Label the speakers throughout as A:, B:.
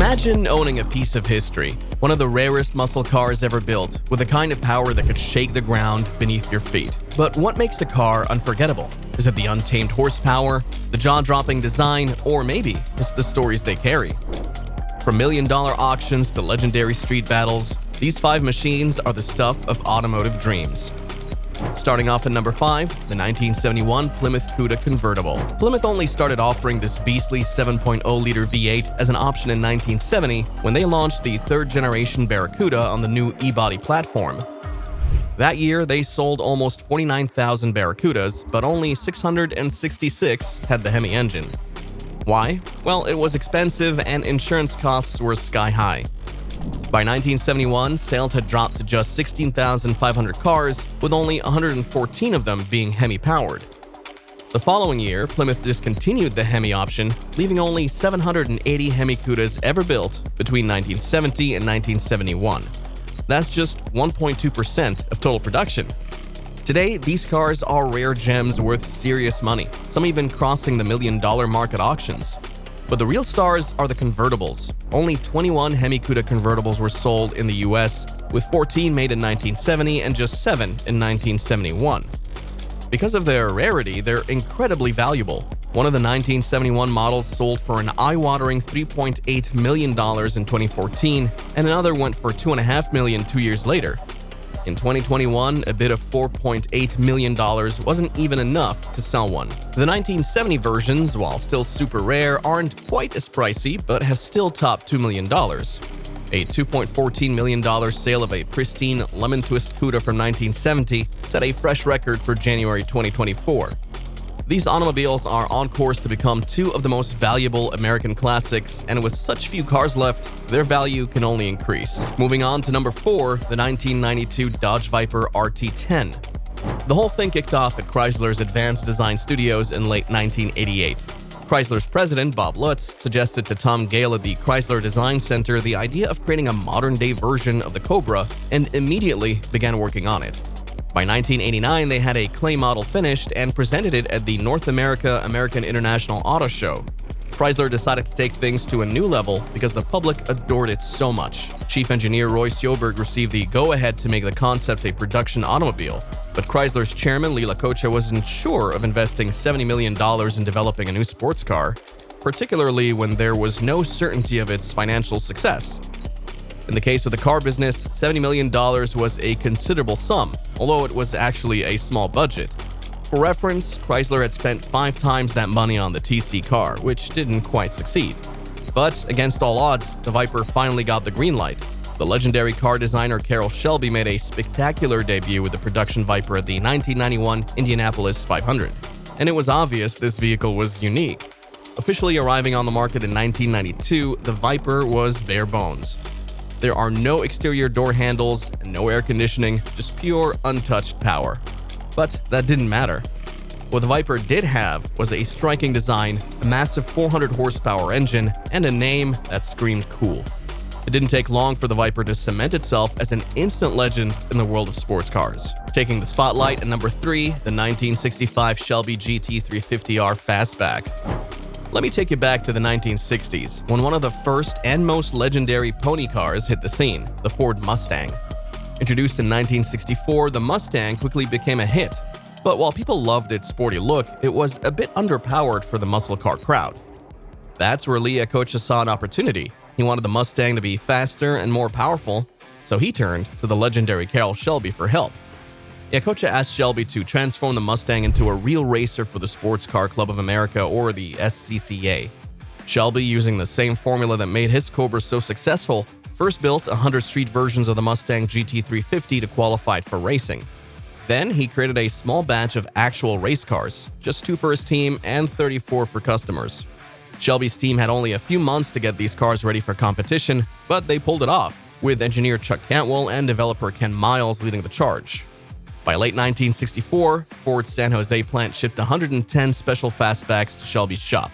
A: Imagine owning a piece of history, one of the rarest muscle cars ever built, with the kind of power that could shake the ground beneath your feet. But what makes a car unforgettable? Is it the untamed horsepower, the jaw-dropping design, or maybe it's the stories they carry? From million-dollar auctions to legendary street battles, these 5 machines are the stuff of automotive dreams. Starting off at number 5, the 1971 Plymouth Cuda Convertible. Plymouth only started offering this beastly 7.0-liter V8 as an option in 1970 when they launched the 3rd-generation Barracuda on the new E-body platform. That year, they sold almost 49,000 Barracudas, but only 666 had the Hemi engine. Why? Well, it was expensive and insurance costs were sky high. By 1971, sales had dropped to just 16,500 cars, with only 114 of them being Hemi-powered. The following year, Plymouth discontinued the Hemi option, leaving only 780 Hemi Cudas ever built between 1970 and 1971. That's just 1.2% of total production. Today, these cars are rare gems worth serious money, some even crossing the million-dollar mark at auctions. But the real stars are the convertibles. Only 21 Hemi Cuda convertibles were sold in the US, with 14 made in 1970 and just 7 in 1971. Because of their rarity, they're incredibly valuable. One of the 1971 models sold for an eye-watering $3.8 million in 2014, and another went for $2.5 million 2 years later. In 2021, a bid of $4.8 million wasn't even enough to sell one. The 1970 versions, while still super rare, aren't quite as pricey, but have still topped $2 million. A $2.14 million sale of a pristine lemon twist Cuda from 1970 set a fresh record for January 2024. These automobiles are on course to become 2 of the most valuable American classics, and with such few cars left, their value can only increase. Moving on to number 4, the 1992 Dodge Viper RT10. The whole thing kicked off at Chrysler's Advanced Design Studios in late 1988. Chrysler's president, Bob Lutz, suggested to Tom Gale at the Chrysler Design Center the idea of creating a modern-day version of the Cobra, and immediately began working on it. By 1989, they had a clay model finished and presented it at the North America American International Auto Show. Chrysler decided to take things to a new level because the public adored it so much. Chief engineer Roy Sjoberg received the go-ahead to make the concept a production automobile, but Chrysler's chairman Lee Iacocca wasn't sure of investing $70 million in developing a new sports car, particularly when there was no certainty of its financial success. In the case of the car business, $70 million was a considerable sum, although it was actually a small budget. For reference, Chrysler had spent 5 times that money on the TC car, which didn't quite succeed. But against all odds, the Viper finally got the green light. The legendary car designer Carroll Shelby made a spectacular debut with the production Viper at the 1991 Indianapolis 500. And it was obvious this vehicle was unique. Officially arriving on the market in 1992, the Viper was bare bones. There are no exterior door handles and no air conditioning, just pure, untouched power. But that didn't matter. What the Viper did have was a striking design, a massive 400 horsepower engine, and a name that screamed cool. It didn't take long for the Viper to cement itself as an instant legend in the world of sports cars. Taking the spotlight at number 3, the 1965 Shelby GT350R Fastback. Let me take you back to the 1960s, when one of the first and most legendary pony cars hit the scene, the Ford Mustang. Introduced in 1964, the Mustang quickly became a hit. But while people loved its sporty look, it was a bit underpowered for the muscle car crowd. That's where Lee Iacocca saw an opportunity. He wanted the Mustang to be faster and more powerful, so he turned to the legendary Carroll Shelby for help. Iacocca asked Shelby to transform the Mustang into a real racer for the Sports Car Club of America, or the SCCA. Shelby, using the same formula that made his Cobra so successful, first built 100 street versions of the Mustang GT350 to qualify for racing. Then he created a small batch of actual race cars, just 2 for his team and 34 for customers. Shelby's team had only a few months to get these cars ready for competition, but they pulled it off, with engineer Chuck Cantwell and developer Ken Miles leading the charge. By late 1964, Ford's San Jose plant shipped 110 special fastbacks to Shelby's shop.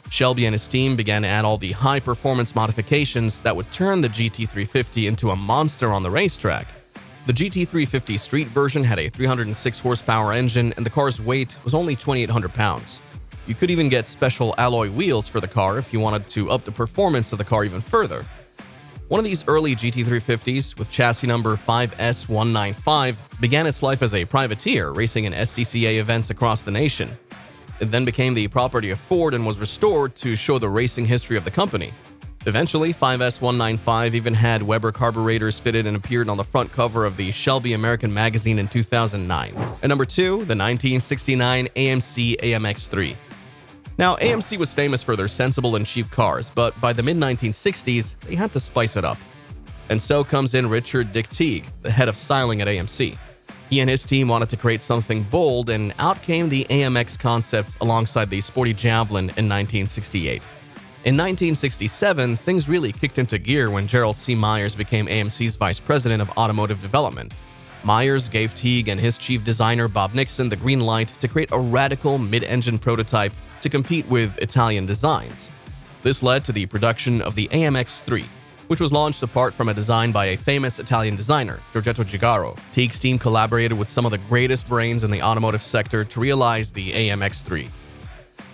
A: Shelby and his team began to add all the high-performance modifications that would turn the GT350 into a monster on the racetrack. The GT350 street version had a 306 horsepower engine, and the car's weight was only 2,800 pounds. You could even get special alloy wheels for the car if you wanted to up the performance of the car even further. One of these early GT350s, with chassis number 5S195, began its life as a privateer racing in SCCA events across the nation. It then became the property of Ford and was restored to show the racing history of the company. Eventually, 5S195 even had Weber carburetors fitted and appeared on the front cover of the Shelby American magazine in 2009. And number 2, the 1969 AMC AMX3. Now, AMC was famous for their sensible and cheap cars, but by the mid-1960s, they had to spice it up. And so comes in Richard Dick Teague, the head of styling at AMC. He and his team wanted to create something bold, and out came the AMX concept alongside the sporty Javelin in 1968. In 1967, things really kicked into gear when Gerald C. Myers became AMC's vice president of automotive development. Myers gave Teague and his chief designer Bob Nixon the green light to create a radical mid-engine prototype to compete with Italian designs. This led to the production of the AMX3, which was launched apart from a design by a famous Italian designer, Giorgetto Gigaro. Teague's team collaborated with some of the greatest brains in the automotive sector to realize the AMX3.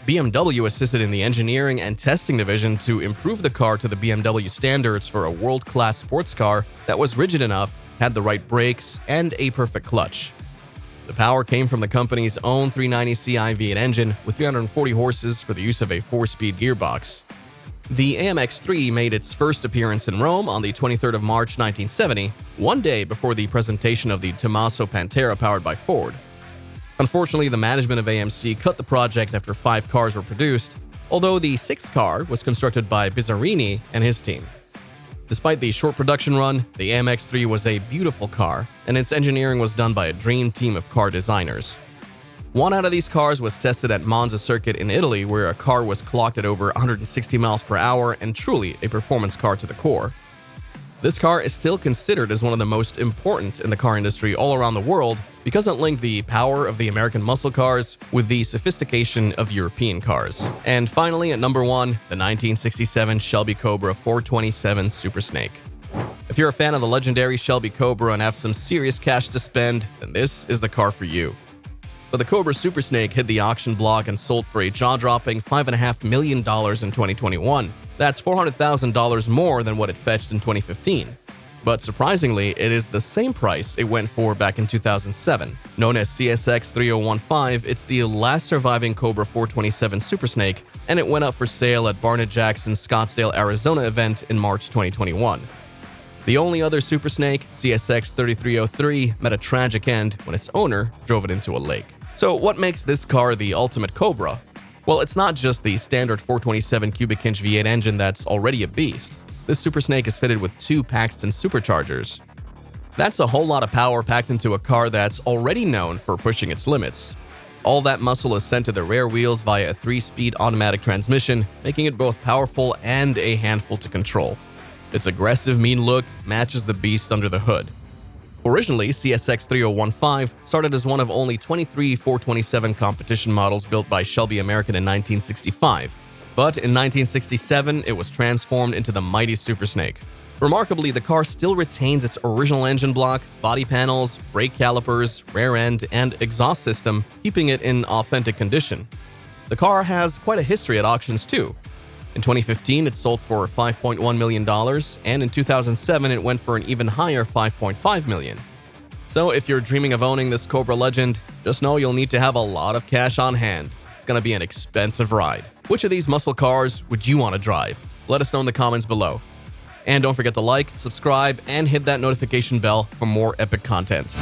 A: BMW assisted in the engineering and testing division to improve the car to the BMW standards for a world-class sports car that was rigid enough, had the right brakes, and a perfect clutch. The power came from the company's own 390ci V8 engine with 340 horses for the use of a 4-speed gearbox. The AMX3 made its first appearance in Rome on the 23rd of March 1970, one day before the presentation of the Tommaso Pantera powered by Ford. Unfortunately, the management of AMC cut the project after 5 cars were produced, although the 6th car was constructed by Bizzarini and his team. Despite the short production run, the AMX3 was a beautiful car, and its engineering was done by a dream team of car designers. One out of these cars was tested at Monza Circuit in Italy, where a car was clocked at over 160 miles per hour and truly a performance car to the core. This car is still considered as one of the most important in the car industry all around the world because it linked the power of the American muscle cars with the sophistication of European cars. And finally, at number 1, the 1967 Shelby Cobra 427 Super Snake. If you're a fan of the legendary Shelby Cobra and have some serious cash to spend, then this is the car for you. But the Cobra Super Snake hit the auction block and sold for a jaw-dropping $5.5 million in 2021. That's $400,000 more than what it fetched in 2015. But surprisingly, it is the same price it went for back in 2007. Known as CSX 3015, it's the last surviving Cobra 427 Super Snake, and it went up for sale at Barnett Jackson's Scottsdale, Arizona event in March 2021. The only other Super Snake, CSX 3303, met a tragic end when its owner drove it into a lake. So what makes this car the ultimate Cobra? Well, it's not just the standard 427 cubic inch V8 engine that's already a beast. This Super Snake is fitted with 2 Paxton superchargers. That's a whole lot of power packed into a car that's already known for pushing its limits. All that muscle is sent to the rear wheels via a 3-speed automatic transmission, making it both powerful and a handful to control. Its aggressive, mean look matches the beast under the hood. Originally, CSX 3015 started as one of only 23 427 competition models built by Shelby American in 1965. But in 1967, it was transformed into the mighty Super Snake. Remarkably, the car still retains its original engine block, body panels, brake calipers, rear end, and exhaust system, keeping it in authentic condition. The car has quite a history at auctions too. In 2015, it sold for $5.1 million, and in 2007, it went for an even higher $5.5 million. So if you're dreaming of owning this Cobra legend, just know you'll need to have a lot of cash on hand. It's gonna be an expensive ride. Which of these muscle cars would you want to drive? Let us know in the comments below. And don't forget to like, subscribe, and hit that notification bell for more epic content.